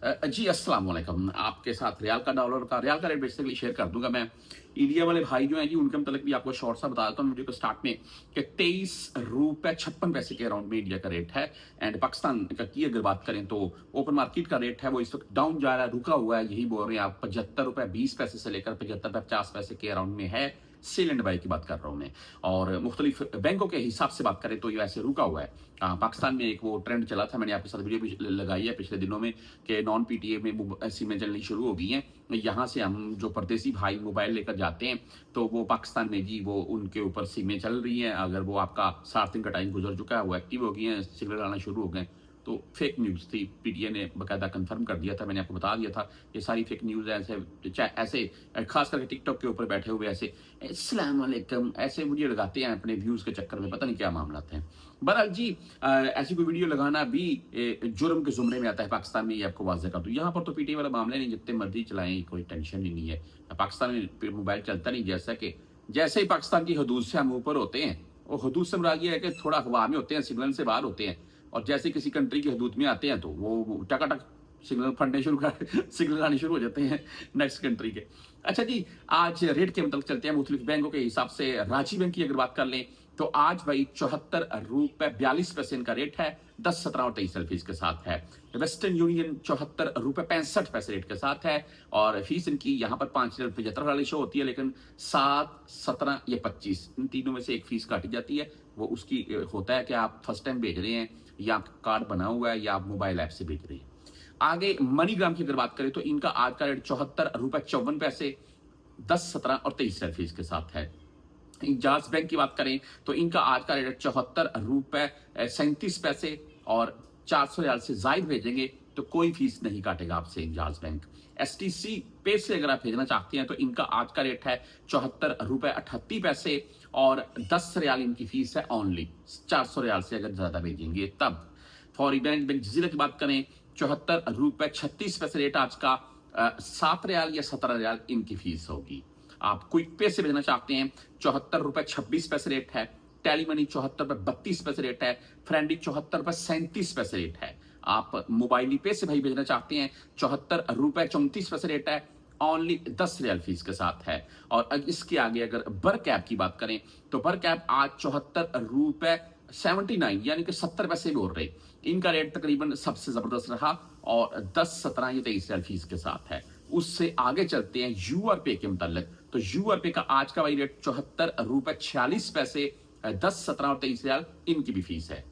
जी, अस्सलाम वालेकुम। आपके साथ रियाल का रेट बेसिकली शेयर कर दूँगा मैं। इंडिया वाले भाई जो हैं जी, उनके मतलब भी आपको शॉर्ट सा बता देता हूँ वीडियो के स्टार्ट में कि ₹23.56 के अराउंड में इंडिया का रेट है। एंड पाकिस्तान का की अगर बात करें तो ओपन मार्केट का रेट है वो इस वक़्त डाउन जा रहा है, रुका हुआ है, यही बोल रहे हैं आप। ₹75.20 से लेकर ₹75.50 के अराउंड में है। सेल एंड बाय की बात कर रहा हूँ मैं। और मुख्तलिफ बैंकों के हिसाब से बात करें तो ये ऐसे रुका हुआ है। पाकिस्तान में एक वो ट्रेंड चला था, मैंने आपके साथ वीडियो भी लगाई है पिछले दिनों में कि नॉन पीटीए में सिमें चलनी शुरू हो गई हैं। यहाँ से हम जो परदेसी भाई मोबाइल लेकर जाते हैं तो वो पाकिस्तान में जी वो उनके ऊपर सिमें चल रही हैं। अगर वो आपका 7 दिन का टाइम गुजर चुका है, वो एक्टिव हो गई हैं, सिग्नल आना शुरू हो गए। तो फेक न्यूज़ थी, पीटीए ने बाकायदा कंफर्म कर दिया था, मैंने आपको बता दिया था ये सारी फेक न्यूज़ है। ऐसे चाहे ऐसे खास करके टिकटॉक के ऊपर बैठे हुए ऐसे अस्सलाम वालेकुम ऐसे वीडियो लगाते हैं अपने व्यूज़ के चक्कर में, पता नहीं क्या मामला है। बहरहाल जी, ऐसी कोई वीडियो लगाना भी जुर्म के ज़ुमरे में आता है पाकिस्तान में, ये आपको वाज़ेह कर दूँ। यहाँ पर तो पीटीए वाला मामला नहीं, जितने मर्ज़ी चलाएँ, कोई टेंशन ही नहीं है। पाकिस्तान में मोबाइल चलता नहीं, जैसे ही पाकिस्तान की हदूद से हम ऊपर होते हैं, वो हदूद से मुराद ये है कि थोड़ा हवा में होते हैं, सिग्नल से बाहर होते हैं। और जैसे किसी कंट्री की हदूद में आते हैं तो वो टकाटक सिग्नल फटने शुरू कर सिग्नल आने शुरू हो जाते हैं नेक्स्ट कंट्री के। अच्छा जी, आज रेट के मतलब चलते हैं मुख्तलिफ बैंकों के हिसाब से। रांची बैंक की अगर बात कर लें तो आज भाई ₹74.42 इनका रेट है, 10, 17 और 23 फीस के साथ है। वेस्टर्न यूनियन ₹74.65 रेट के साथ है। और फीस इनकी यहाँ पर 5.75 वाली शो होती है, लेकिन 7, 17 या 25 इन तीनों में से एक फीस काटी जाती है। वो उसकी होता है कि आप फर्स्ट टाइम भेज रहे हैं या आपका कार्ड बना हुआ है या आप मोबाइल ऐप से भेज रहे हैं। आगे मनीग्राम की अगर बात करें तो इनका आज का रेट ₹74.54, 10, 17 और 23 फीस के साथ है। इंजाज बैंक की बात करें तो इनका आज का रेट ₹74.37 और 400 रियाल से जायद भेजेंगे तो कोई फीस नहीं काटेगा आपसे इंजाज बैंक। एसटीसी पे से अगर आप भेजना चाहते हैं तो इनका आज का रेट है ₹74.38 और 10 रियाल इनकी फीस है ओनली। 400 रियाल से अगर ज्यादा भेजेंगे तब। फॉरी बैंक जजीरा की बात करें ₹74.36 रेट आज का, 7 रियाल या 17 रियाल इनकी फीस होगी। आप क्विक पे से भेजना चाहते हैं ₹74.26 रेट है। टेली मनी ₹74.32 रेट है। फ्रेंडी ₹74.37 रेट है। आप मोबाइल पे से भाई भेजना चाहते हैं ₹74.34 रेट है, ओनली 10 रियाल फीस के साथ है। और इसके आगे अगर बर्क ऐप की बात करें तो बर्क ऐप आज ₹74.79 यानी कि 70 पैसे बोल रहे। इनका रेट तकरीबन सबसे जबरदस्त रहा और 10, 17 या 23 रियाल फीस के साथ है। उससे आगे चलते हैं यूआर पे के मुतालिक। तो यूआर पे का आज का भाई रेट ₹74.46, 10, 17 और 23 रियाल इनकी भी फीस है।